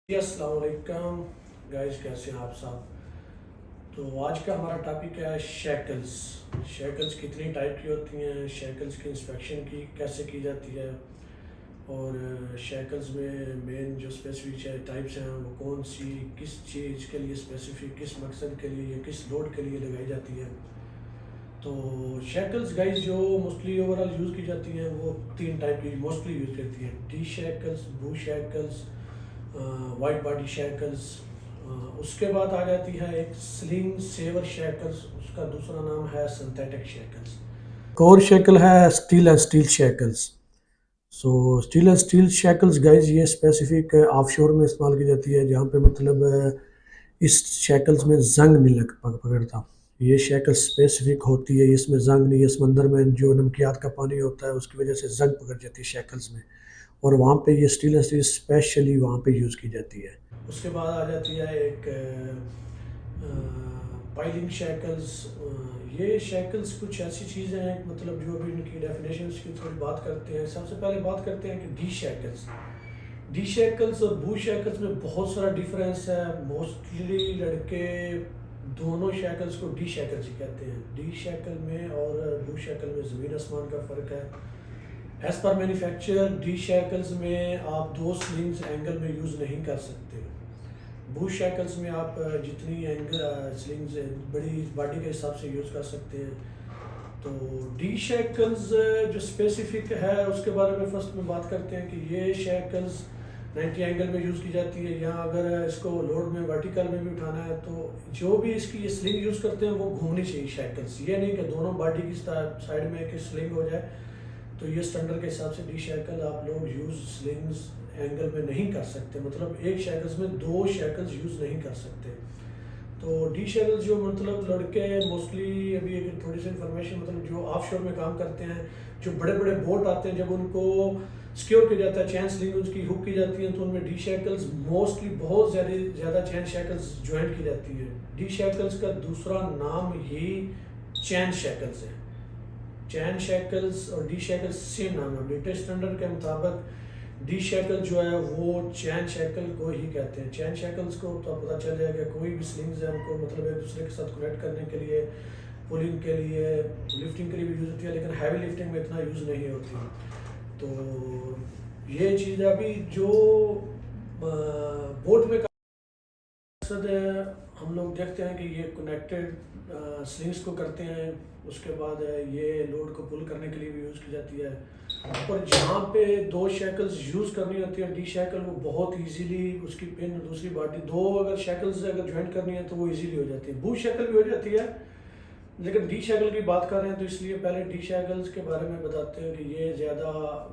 जी, अस्सलाम वालेकुम गाइस, कैसे हैं आप सब। तो आज का हमारा टॉपिक है शेकल्स। शेकल्स कितनी टाइप की होती हैं, शेकल्स की इंस्पेक्शन की कैसे की जाती है, और शेकल्स में मेन जो स्पेसिफिक टाइप्स हैं वो कौन सी, किस चीज़ के लिए स्पेसिफिक, किस मकसद के लिए या किस लोड के लिए लगाई जाती है। तो शेकल्स गाइस जो मोस्टली ओवरऑल यूज़ की जाती हैं वो तीन टाइप की मोस्टली यूज़ करती हैं: डी शेकल्स, बू शेकल्स, वाइट बॉडी शेकल्स। उसके बाद आ जाती है एक स्लिंग सेवर शेकल्स, उसका दूसरा नाम है सिंथेटिक शेकल्स। और शेकल है steel and steel shackles. So steel and steel shackles guys ये स्पेसिफिक ऑफशोर में इस्तेमाल की जाती है, जहाँ पे मतलब इस शेकल्स में जंग नहीं लग पकड़ता। ये शेकल स्पेसिफिक होती है, इसमें जंग नहीं है। समंदर में जो नमकियात का पानी होता है उसकी वजह से जंग पकड़ जाती है शेकल्स में, और वहाँ पे ये स्टील एंड स्टील स्पेशली वहाँ पे यूज़ की जाती है। उसके बाद आ जाती है एक पाइलिंग शेकल्स। ये शेकल्स कुछ ऐसी चीज़ें हैं, मतलब जो अभी इनकी डेफिनेशन की थोड़ी बात करते हैं। सबसे पहले बात करते हैं कि डी शेकल्स। डी शेकल्स और बू शेकल्स में बहुत सारा डिफरेंस है। मोस्टली लड़के दोनों शेकल्स को डी शेकल्स ही कहते हैं। डी शेकल में और बू शेकल में ज़मीन आसमान का फ़र्क है। As per manufacture D shackles में आप दो स्लिंग्स एंगल में यूज़ नहीं कर सकते। बूश शैकल्स में आप जितनी एंगल स्लिंग्स बड़ी बॉडी के हिसाब से यूज़ कर सकते हैं। तो डी शैकल्स जो स्पेसिफिक है उसके बारे में फर्स्ट में बात करते हैं कि ये शैकल्स 90 एंगल में यूज़ की जाती है, या अगर इसको लोड में वर्टिकल में भी उठाना है तो जो भी इसकी ये स्लिंग यूज़ करते हैं वो घूमनी चाहिए शैकल्स। ये नहीं कि दोनों बॉडी की साइड में एक स्लिंग हो जाए। तो ये स्टैंडर्ड के हिसाब से डी शैकल आप लोग यूज़ स्लिंग्स एंगल में नहीं कर सकते, मतलब एक शैकल्स में दो शैकल्स यूज़ नहीं कर सकते। तो डी शैकल्स जो मतलब लड़के मोस्टली, अभी एक थोड़ी सी इन्फॉर्मेशन, मतलब जो ऑफशोर में काम करते हैं, जो बड़े बड़े बोट आते हैं, जब उनको सिक्योर किया जाता है, चैन स्लिंग उसकी हुक की जाती है, तो उनमें डी शैकल्स मोस्टली बहुत ज़्यादा चैन शैकल्स ज्वाइन की जाती है। डी शैकल्स का दूसरा नाम ही चैन शैकल्स है। चैन शैकल्स और डी शैकल्स सेम नाम है। लेटेस्ट स्टैंडर्ड के मुताबिक डी शैकल जो है वो चैन शैकल को ही कहते हैं। चैन शैकल्स को तो पता चल जाएगा, कोई भी स्लिंग्स है उनको मतलब एक दूसरे के साथ कनेक्ट करने के लिए, पुलिंग के लिए, लिफ्टिंग के लिए भी यूज़ होती है, लेकिन हैवी लिफ्टिंग में इतना यूज़ नहीं होती। तो ये चीज़ अभी जो बोट में मकसद है, हम लोग देखते हैं कि ये कनेक्टेड स्लिंग्स को करते हैं। उसके बाद ये लोड को पुल करने के लिए भी यूज़ की जाती है। और जहाँ पे दो शैकल्स यूज़ करनी होती है डी शैकल, वो बहुत इजीली उसकी पिन दूसरी बॉडी दो अगर शैकल्स अगर ज्वाइन करनी है तो वो इजीली हो जाती है। बू शैकल भी हो जाती है, लेकिन डी शैकल की बात कर रहे हैं तो इसलिए पहले डी शैकल्स के बारे में बताते हैं कि ये ज़्यादा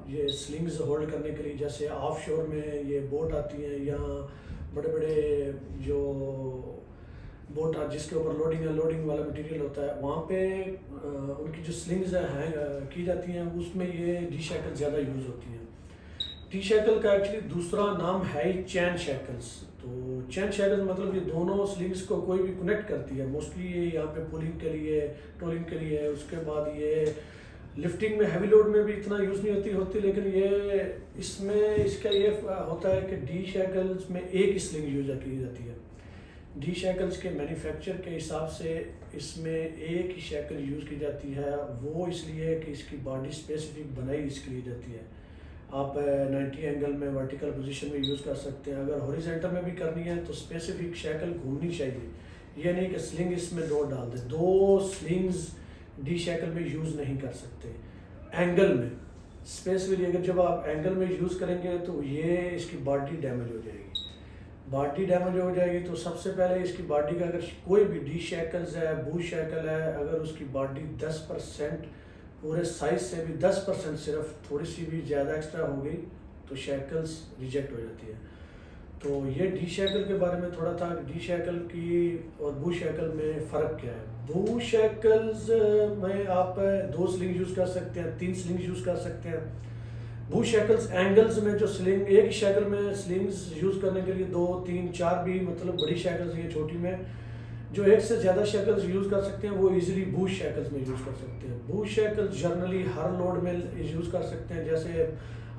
ये स्लिंग्स होल्ड करने के लिए, जैसे ऑफ शोर में ये बोट आती हैं या बड़े बड़े जो बोट जिसके ऊपर लोडिंग या लोडिंग वाला मटेरियल होता है, वहाँ पे उनकी जो स्लिंग्स हैं की जाती हैं, उसमें ये डी शैकल ज़्यादा यूज़ होती हैं। टी शैकल का एक्चुअली दूसरा नाम है चैन शैकल्स। तो चैन शैकल्स मतलब ये दोनों स्लिंग्स को कोई भी कनेक्ट करती है। मोस्टली ये यहाँ पे पुलिंग के लिए, टोलिंग के लिए। उसके बाद ये लिफ्टिंग में, हैवी लोड में भी इतना यूज़ नहीं होती, लेकिन ये इसमें इसका ये होता है कि डी शैकल्स में एक ही स्लिंग यूज़ की जाती है। डी शैकल्स के मैन्युफैक्चर के हिसाब से इसमें एक ही शैकल यूज़ की जाती है, वो इसलिए कि इसकी बॉडी स्पेसिफिक बनाई इसके लिए जाती है। आप 90 एंगल में वर्टिकल पोजीशन में यूज़ कर सकते हैं। अगर हॉरिजॉन्टल में भी करनी है तो स्पेसिफिक शैकल घूमनी चाहिए। ये नहीं कि स्लिंग इसमें लोड डाल दे। दो स्लिंग्स डी शैकल में यूज़ नहीं कर सकते एंगल में। स्पेसिफिकली अगर जब आप एंगल में यूज़ करेंगे तो ये इसकी बॉडी डैमेज हो जाएगी। बॉडी डैमेज हो जाएगी तो सबसे पहले इसकी बॉडी का, अगर कोई भी डी शैकल्स है, बू शैकल है, अगर उसकी बॉडी 10% पूरे साइज से भी 10% सिर्फ थोड़ी सी भी ज़्यादा एक्स्ट्रा हो गई तो शैकल्स रिजेक्ट हो जाती है। तो ये डी शैकल के बारे में थोड़ा था, डी शैकल की और बू शैकल में फ़र्क क्या है। बू शैकल्स में आप दो स्लिंग यूज़ कर सकते हैं, तीन स्लिंग यूज़ कर सकते हैं। बू शैकल्स एंगल्स में जो स्लिंग, एक ही शैकल में स्लिंग्स यूज़ करने के लिए दो तीन चार भी, मतलब बड़ी शैकल्स, ये छोटी में जो एक से ज़्यादा शैकल्स यूज़ कर सकते हैं वो इजीली बूश शैकल्स में यूज़ कर सकते हैं। बूश शैकल्स जनरली हर लोड में यूज़ कर सकते हैं। जैसे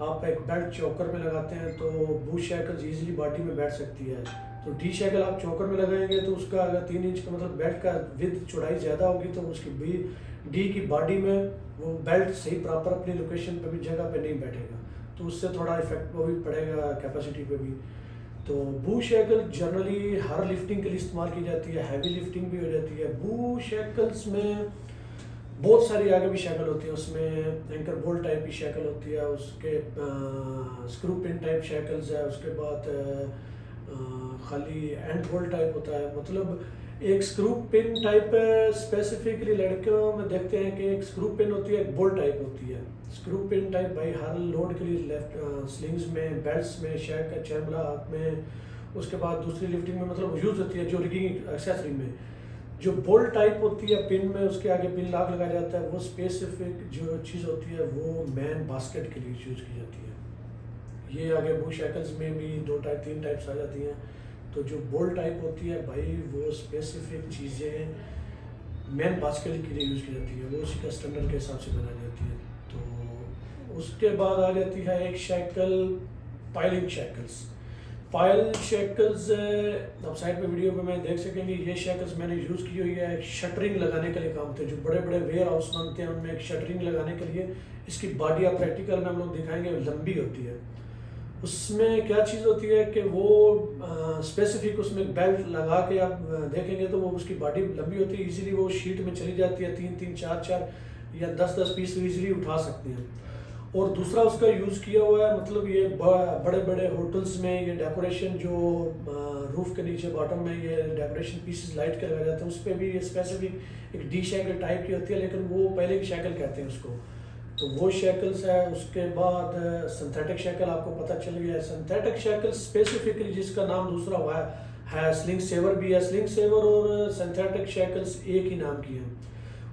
आप एक बेल्ट चोकर में लगाते हैं तो बू शैकल्स ईजिली बॉडी में बैठ सकती है। तो डी शैकल आप चोकर में लगाएंगे तो उसका अगर 3 इंच का मतलब बेल्ट का विद चौड़ाई ज़्यादा होगी तो उसकी डी की बॉडी में वो बेल्ट सही प्रॉपर अपनी लोकेशन पे भी जगह पे नहीं बैठेगा, तो उससे थोड़ा इफेक्ट वो भी पड़ेगा कैपेसिटी पे भी। तो बू शैकल जनरली हर लिफ्टिंग के लिए इस्तेमाल की जाती है, हैवी लिफ्टिंग भी हो जाती है। बू शैकल्स में बहुत सारी आगे भी शैकल होती है, उसमें एंकर बोल्ट टाइप की शैकल होती है, उसके स्क्रू पिन टाइप शैकल्स है, उसके बाद खाली एंड होल्ड टाइप होता है। मतलब एक स्क्रू पिन टाइप स्पेसिफिकली लड़कियों में देखते हैं कि एक स्क्रू पिन होती है, एक बोल्ट टाइप होती है। स्क्रू पिन टाइप भाई हर लोड के लिए लेफ्ट स्लिंग्स में, बेल्ट्स में, शैक का चैमला हाथ में, उसके बाद दूसरी लिफ्टिंग में मतलब यूज़ होती है जो रिगिंग एक्सेसरी में। जो बोल्ट टाइप होती है पिन में उसके आगे पिन लॉक लगाया जाता है, वो स्पेसिफिक जो चीज़ होती है वो मैन बास्केट के लिए यूज़ की जाती है। ये आगे बू शैकल्स में भी 2 टाइप 3 टाइप्स आ जाती हैं। तो जो बोल्ट टाइप होती है भाई वो स्पेसिफिक चीज़ें मैन बास्केट के लिए यूज़ की जाती है, वो उसी का स्टैंडर्ड के हिसाब से बनाई जाती है। तो उसके बाद आ जाती है एक shackle piling shackles. Pile shackles आप साइड पे वीडियो पे मैं देख सकेंगे, ये शैकल्स मैंने यूज़ की हुई है शटरिंग लगाने के लिए काम थे। जो बड़े बड़े वेयर हाउस बनते हैं उनमें एक शटरिंग लगाने के लिए इसकी बॉडी आप प्रैक्टिकल में हम लोग दिखाएंगे लंबी होती है। उसमें क्या चीज़ होती है कि वो स्पेसिफिक उसमें बेल्ट लगा के आप देखेंगे तो वो उसकी बॉडी लंबी होती है, इजीली वो शीट में चली जाती है, 3-3 4-4 या 10-10 पीस इजीली उठा सकते हैं। और दूसरा उसका यूज़ किया हुआ है, मतलब ये बड़े बड़े होटल्स में ये डेकोरेशन जो रूफ के नीचे बॉटम में ये डेकोरेशन पीसेस लाइट के लगाए जाते हैं, उस पर भी ये स्पेसिफिक एक डी शैकल टाइप की होती है, लेकिन वो पहले की शैकल कहते हैं उसको। तो वो शैकल्स है। उसके बाद सिंथेटिक शैकल आपको पता चल गया है। सिंथेटिक शैकल स्पेसिफिकली जिसका नाम दूसरा हुआ है स्लिंग सेवर भी है। स्लिंग सेवर और सिंथेटिक शैकल्स एक ही नाम की हैं।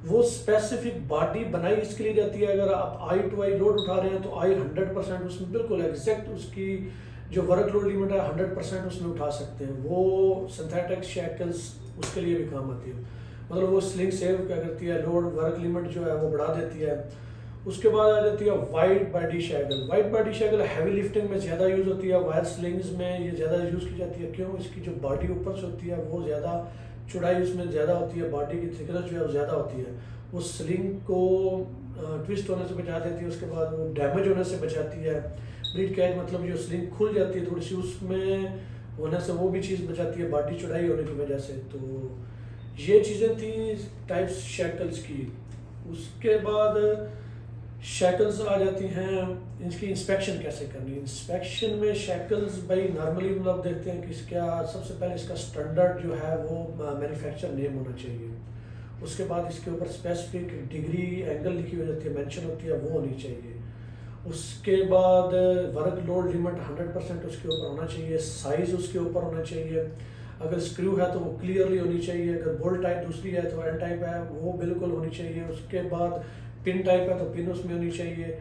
वो स्पेसिफिक बॉडी बनाई इसके लिए जाती है, अगर आप आई टू आई लोड उठा रहे हैं तो आई 100% उसमें बिल्कुल एग्जैक्ट उसकी जो वर्क लोड लिमिट है 100% उसमें उठा सकते हैं। वो सिंथेटिक शैकल्स उसके लिए भी काम आती है। मतलब वो स्लिंग सेव क्या करती है, लोड वर्क लिमिट जो है वो बढ़ा देती है। उसके बाद आ जाती है wide body shackle. Wide body shackle heavy lifting में ज़्यादा यूज़ होती है, वायर स्लिंग्स में ये ज़्यादा यूज़ की जाती है। क्यों? इसकी जो बॉडी ऊपर से होती है वो ज़्यादा चौड़ाई उसमें ज़्यादा होती है, बॉडी की थिकनेस जो है वो ज़्यादा होती है। वो स्लिंग को ट्विस्ट होने से बचा देती है, उसके बाद वो डैमेज होने से बचाती है। ब्रीड कैच मतलब जो स्लिंग खुल जाती है थोड़ी सी उसमें होने से वो भी चीज़ बचाती है बॉडी चौड़ाई होने की वजह से। तो ये चीज़ें थी टाइप्स शैकल्स की। उसके बाद शैकल्स आ जाती हैं, इनकी इंस्पेक्शन कैसे करनी है। इंस्पेक्शन में शैकल्स भाई नॉर्मली हम लोग देखते हैं कि इसका सबसे पहले इसका स्टैंडर्ड जो है वो मैन्युफैक्चर नेम होना चाहिए। उसके बाद इसके ऊपर स्पेसिफिक डिग्री एंगल लिखी हो जाती है, मेंशन होती है, वो होनी चाहिए। उसके बाद वर्क लोड लिमिट 100% उसके ऊपर होना चाहिए। साइज़ उसके ऊपर होना चाहिए। अगर स्क्रू है तो वो क्लियरली होनी चाहिए। अगर बोल्ट टाइप दूसरी है तो एल टाइप है वो बिल्कुल होनी चाहिए। उसके बाद पिन टाइप है तो पिन उसमें होनी चाहिए।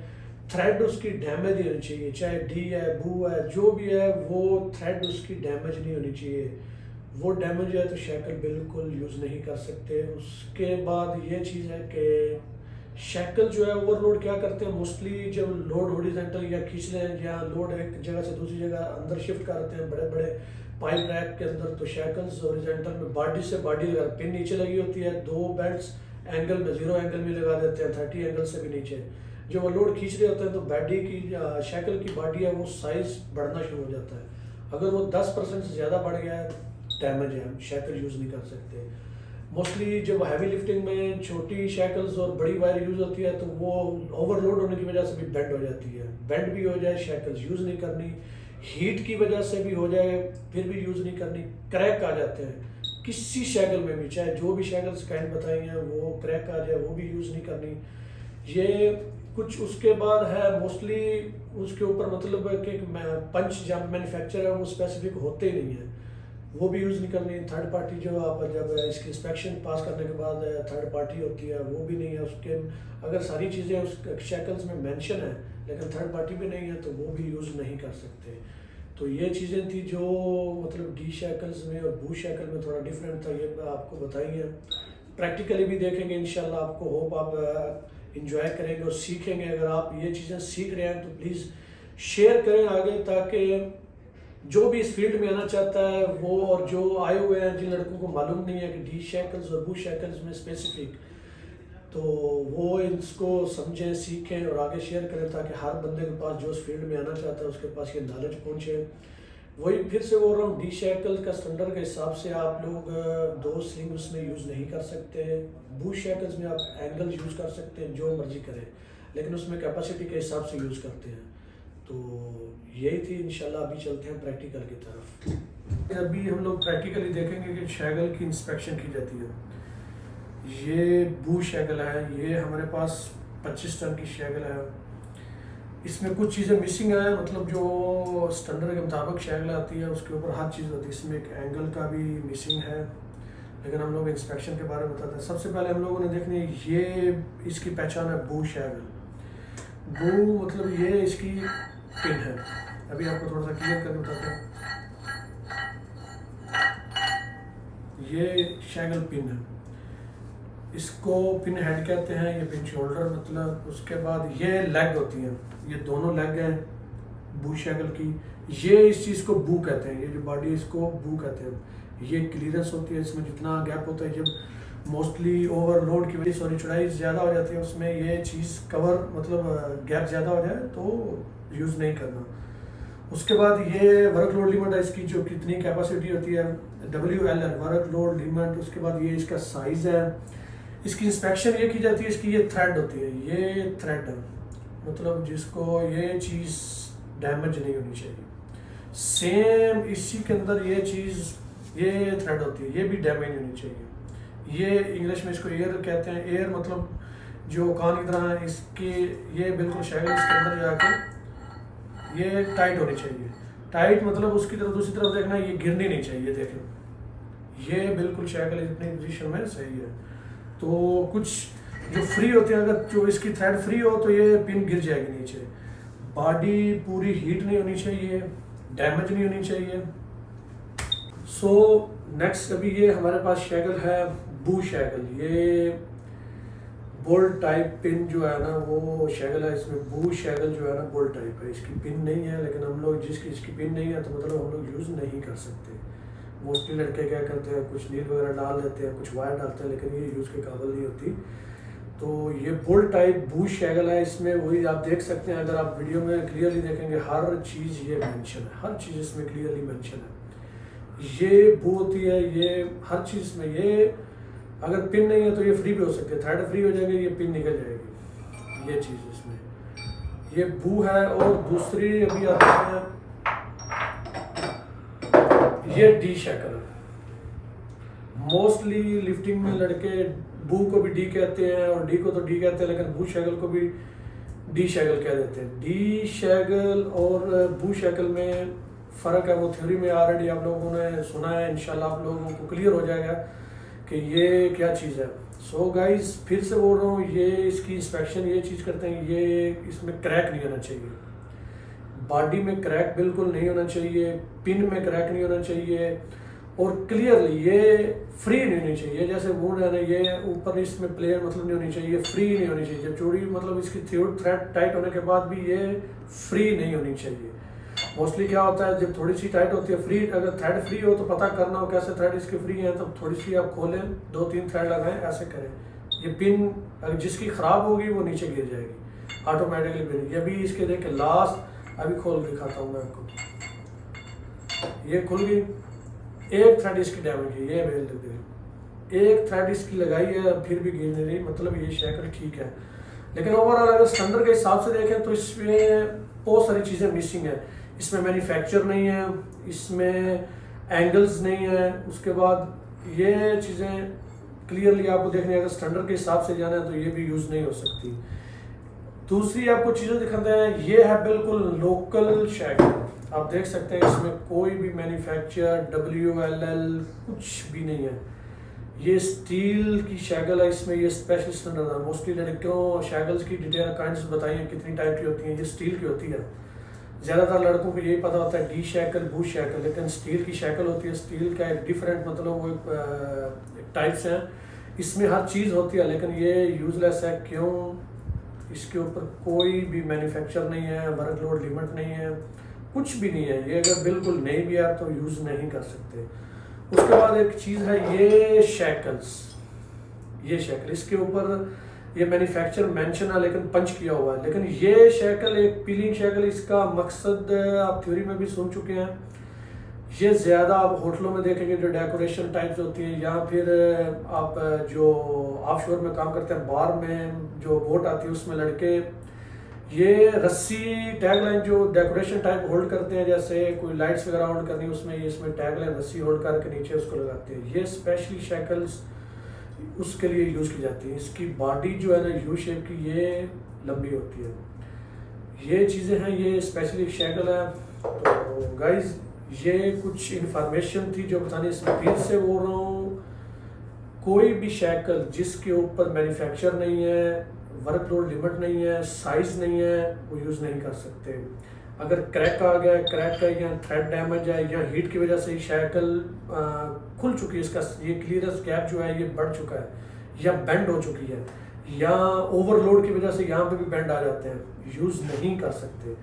थ्रेड उसकी डैमेज नहीं होनी चाहिए, चाहे डी है बू है जो भी है, वो थ्रेड उसकी डैमेज नहीं होनी चाहिए। वो डैमेज है तो शैकल बिल्कुल यूज़ नहीं कर सकते। उसके बाद ये चीज़ है कि शैकल जो है ओवरलोड क्या करते हैं, मोस्टली जब लोड हॉरिजॉन्टल या खींच लें या लोड एक जगह से दूसरी जगह अंदर शिफ्ट करते हैं बड़े बड़े पाइप रैक के अंदर, तो शैकल्स हॉरिजॉन्टल में बॉडी से बॉडी लगा, पिन नीचे लगी होती है, 2 बेल्ट्स एंगल में 0 एंगल में लगा देते हैं 30 एंगल से भी नीचे। जब वो लोड खींच रहे होते हैं तो बॉडी की शैकल की बॉडी है वो साइज़ बढ़ना शुरू हो जाता है। अगर वो 10% से ज़्यादा बढ़ गया है डैमेज है, हम शैकल यूज़ नहीं कर सकते। मोस्टली जब हैवी लिफ्टिंग में छोटी शैकल्स और बड़ी वायर यूज़ होती है तो वो ओवरलोड होने की वजह से भी बेंड हो जाती है। बेंड भी हो जाए शैकल्स यूज़ नहीं करनी, हीट की वजह से भी हो जाए फिर भी यूज़ नहीं करनी। क्रैक आ जाते हैं किसी शैकल में भी, चाहे जो भी शैकल्स काइंड बताई हैं वो क्रैक आ जाए वो भी यूज़ नहीं करनी। ये कुछ उसके बाद है मोस्टली उसके ऊपर मतलब कि पंच जब मैन्युफैक्चर है वो स्पेसिफिक होते ही नहीं है, वो भी यूज़ नहीं करनी। थर्ड पार्टी जो आप जब इसकी इंस्पेक्शन पास करने के बाद थर्ड पार्टी होती है वो भी नहीं है। उसके अगर सारी चीज़ें उस शैकल्स में मेंशन है लेकिन थर्ड पार्टी भी नहीं है तो वो भी यूज़ नहीं कर सकते। तो ये चीज़ें थी जो मतलब डी शैकल्स में और बू शैकल में थोड़ा डिफरेंट था, ये मैं आपको बताई है। प्रैक्टिकली भी देखेंगे इंशाल्लाह, आपको होप आप इंजॉय करेंगे और सीखेंगे। अगर आप ये चीज़ें सीख रहे हैं तो प्लीज़ शेयर करें आगे, ताकि जो भी इस फील्ड में आना चाहता है वो, और जो आए हुए हैं जिन लड़कों को मालूम नहीं है कि डी शैकल्स और बू शैकल्स में स्पेसिफिक, तो वो इसको समझें, सीखें और आगे शेयर करें, ताकि हर बंदे के पास जो इस फील्ड में आना चाहता है उसके पास ये नॉलेज पहुंचे। वही फिर से बोल रहा हूँ, डी शैकल का स्टैंडर्ड के हिसाब से आप लोग 2 स्लिंग उसमें यूज़ नहीं कर सकते। बू शैकल्स में आप एंगल यूज़ कर सकते हैं, जो मर्जी करें, लेकिन उसमें कैपेसिटी के हिसाब से यूज़ करते हैं। तो यही थी, इंशाल्लाह अभी चलते हैं प्रैक्टिकल की तरफ। अभी हम लोग प्रैक्टिकली देखेंगे कि शैगल की इंस्पेक्शन की जाती है। ये बू शैगल है, ये हमारे पास 25 टन की शैगल है। इसमें कुछ चीज़ें मिसिंग है, मतलब जो स्टैंडर्ड के मुताबिक शैगल आती है उसके ऊपर हर चीज़ होती है। इसमें एक एंगल का भी मिसिंग है, लेकिन हम लोग इंस्पेक्शन के बारे में बताते हैं। सबसे पहले हम लोगों ने देखनी है, ये इसकी पहचान है बू शैगल। बू मतलब ये इसकी पिन है। अभी आपको थोड़ा सा क्लियर करके बताते हैं। ये शैगल पिन है, इसको पिन हेड कहते हैं, ये पिन शोल्डर मतलब। उसके बाद ये लेग होती हैं, ये दोनों लेग हैं बू शैगल की। ये इस चीज़ को बू कहते हैं, ये जो बॉडी इसको बू कहते हैं। ये क्लियरेंस होती है, इसमें जितना गैप होता है, जब मोस्टली ओवरलोड की वजह से चौड़ाई ज़्यादा हो जाती है उसमें, ये चीज़ कवर मतलब गैप ज़्यादा हो जाए तो यूज़ नहीं करना। उसके बाद ये वर्क लोड लिमिट है इसकी, जो कितनी कैपेसिटी होती है, WLL वर्क लोड लिमिट। उसके बाद ये इसका साइज़ है। इसकी इंस्पेक्शन ये की जाती है, इसकी ये थ्रेड होती है, ये थ्रेड है, मतलब जिसको ये चीज़ डैमेज नहीं होनी चाहिए। सेम इसी के अंदर ये चीज़, ये थ्रेड होती है, ये भी डैमेज नहीं होनी चाहिए। ये इंग्लिश में इसको एयर कहते हैं। एयर मतलब जो कान की तरह है इसके, ये बिल्कुल शैगल इसके अंदर जाके ये टाइट होनी चाहिए। टाइट मतलब उसकी तरफ दूसरी तरफ देखना, ये गिरनी नहीं चाहिए। देखें ये बिल्कुल शैगल इतनी पोजीशन में सही है। तो कुछ जो फ्री होते हैं, अगर जो इसकी थ्रेड फ्री हो तो ये पिन गिर जाएगी नीचे। बॉडी पूरी हीट नहीं होनी चाहिए, डैमेज नहीं होनी चाहिए। सो नेक्स्ट अभी ये हमारे पास शैगल है बू शैगल। ये बोल्ट टाइप पिन जो है ना वो शैगल है। इसमें बू शैगल जो है ना बोल्ट टाइप है, इसकी पिन नहीं है। लेकिन हम लोग इसकी पिन नहीं है तो मतलब हम लोग यूज़ नहीं कर सकते। मोस्टली लड़के क्या करते हैं, कुछ नील वगैरह डाल देते हैं, कुछ वायर डालते हैं, लेकिन ये यूज़ के काबिल नहीं होती। तो ये बोल्ट टाइप बू शैगल है। इसमें वही आप देख सकते हैं, अगर आप वीडियो में क्लियरली देखेंगे हर चीज़ ये मेंशन है, हर चीज़ इसमें क्लियरली मेंशन है। ये बू होती है, ये हर चीज़ में। ये अगर पिन नहीं है तो ये फ्री भी हो सकते हैं, थ्रेड फ्री हो जाएंगे, ये पिन निकल जाएगी, ये चीज़ इसमें। ये बू है। और दूसरी अभी आती है, ये डी शैकल। मोस्टली लिफ्टिंग में लड़के बू को भी डी कहते हैं और डी को तो डी कहते हैं, लेकिन बू शैकल को भी डी शैकल कह देते हैं। डी शैकल और बू शैकल में फ़र्क है, वो थ्योरी में ऑलरेडी आप लोगों ने सुना है। इंशाल्लाह आप लोगों को क्लियर हो जाएगा कि ये क्या चीज़ है। सो गाइस फिर से बोल रहा हूँ, ये इसकी इंस्पेक्शन ये चीज़ करते हैं, ये इसमें क्रैक नहीं होना चाहिए, बॉडी में क्रैक बिल्कुल नहीं होना चाहिए, पिन में क्रैक नहीं होना चाहिए, और क्लियरली ये फ्री नहीं होनी चाहिए। जैसे वुड है ना, ये ऊपर इसमें प्लेयर मतलब नहीं होनी चाहिए, फ्री नहीं होनी चाहिए। जब चूड़ी मतलब इसकी थ्रेड टाइट होने के बाद भी ये फ्री नहीं होनी चाहिए। मोस्टली क्या होता है, जब थोड़ी सी टाइट होती है फ्री, अगर थ्रेड फ्री हो तो पता करना हो कैसे थ्रेड इसकी फ्री है, तो थोड़ी सी आप खोलें, 2-3 थ्रेड लगाएं, ऐसे करें। ये पिन अगर जिसकी ख़राब होगी वो नीचे गिर जाएगी ऑटोमेटिकली पिन। ये भी इसके देखें लास्ट, अभी खोल के दिखाता हूँ मैं आपको। ये खुल गई, एक थ्रेड इसकी डैमेज है, ये मेल लग गई, एक थ्रेड इसकी लगाई है फिर भी गिर नहीं रही, मतलब ये शैकल ठीक है। लेकिन ओवरऑल अगर स्टैंडर्ड के हिसाब से देखें तो इसमें बहुत सारी चीज़ें मिसिंग है। इसमें मैन्युफैक्चर नहीं है, इसमें एंगल्स नहीं है। उसके बाद ये चीज़ें क्लियरली आपको देखने, अगर स्टैंडर्ड के हिसाब से जाना है तो ये भी यूज़ नहीं हो सकती। दूसरी आपको चीज़ें दिखाते हैं, ये है बिल्कुल लोकल शैकल, आप देख सकते हैं इसमें कोई भी मैन्युफैक्चर WLL कुछ भी नहीं है। ये स्टील की शैगल है, इसमें ये स्पेशल स्टैंडर्ड है। मोस्टली लड़कियों शैगल्स की डिटेल काइंड्स बताइए कितनी टाइप की होती हैं। ये स्टील की होती है, ज़्यादातर लड़कों को यही पता होता है डी शैकल बू शैकल, लेकिन स्टील की शैकल होती है। स्टील का एक डिफरेंट मतलब वो टाइप्स हैं, इसमें हर चीज़ होती है, लेकिन ये यूजलेस है। क्यों? इसके ऊपर कोई भी मैन्युफैक्चर नहीं है, वर्कलोड लिमिट नहीं है, कुछ भी नहीं है। ये अगर बिल्कुल नहीं भी है तो यूज़ नहीं कर सकते। उसके बाद एक चीज़ है ये शैकल्स, ये शैकल, इसके ऊपर ये मैन्युफैक्चर मेंशन है लेकिन पंच किया हुआ है। लेकिन ये शैकल एक पीलिंग शैकल, इसका मकसद आप थ्योरी में भी सुन चुके हैं। ये ज़्यादा आप होटलों में देखेंगे जो डेकोरेशन टाइप्स होती हैं, या फिर आप जो ऑफशोर में काम करते हैं, बार में जो बोट आती है उसमें लड़के ये रस्सी टैग लाइन जो डेकोरेशन टाइप होल्ड करते हैं, जैसे कोई लाइट्स वगैरह होल्ड करनी है उसमें, ये इसमें टैग लाइन रस्सी होल्ड करके नीचे उसको लगाते हैं। ये स्पेशली शैकल्स उसके लिए यूज़ की जाती है। इसकी बॉडी जो है ना यू शेप की, ये लंबी होती है। ये चीज़ें हैं, ये स्पेशली शैकल है। तो गाइज ये कुछ इन्फॉर्मेशन थी जो बतानी, इसमें फिर से बोल रहा हूँ, कोई भी शैकल जिसके ऊपर मैन्युफैक्चर नहीं है, वर्कलोड लिमिट नहीं है, साइज नहीं है, वो यूज़ नहीं कर सकते। अगर क्रैक आ गया, क्रैक है या थ्रेड डैमेज है या हीट की वजह से ही शैकल खुल चुकी है, इसका ये क्लियरेंस गैप जो है ये बढ़ चुका है या बेंड हो चुकी है, या ओवरलोड की वजह से यहाँ पे भी बेंड आ जाते हैं, यूज़ नहीं कर सकते।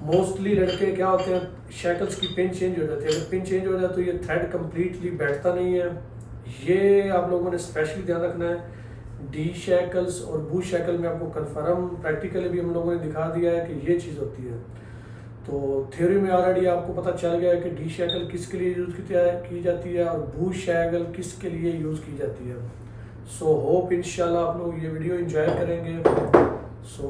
मोस्टली लड़के क्या होते हैं, शैकल्स की पिन चेंज हो जाती है। अगर पिन चेंज हो जाए तो ये थ्रेड कम्प्लीटली बैठता नहीं है। ये आप लोगों ने स्पेशली ध्यान रखना है। डी शैकल्स और बू शैकल में आपको कन्फर्म प्रैक्टिकली भी हम लोगों ने दिखा दिया है कि ये चीज़ होती है। तो थ्योरी में ऑलरेडी आपको पता चल गया है कि डी शैकल किसके लिए यूज़ की जाती है और बू शैकल किसके लिए यूज़ की जाती है। सो होप इंशाल्लाह आप लोग ये वीडियो एंजॉय करेंगे। सो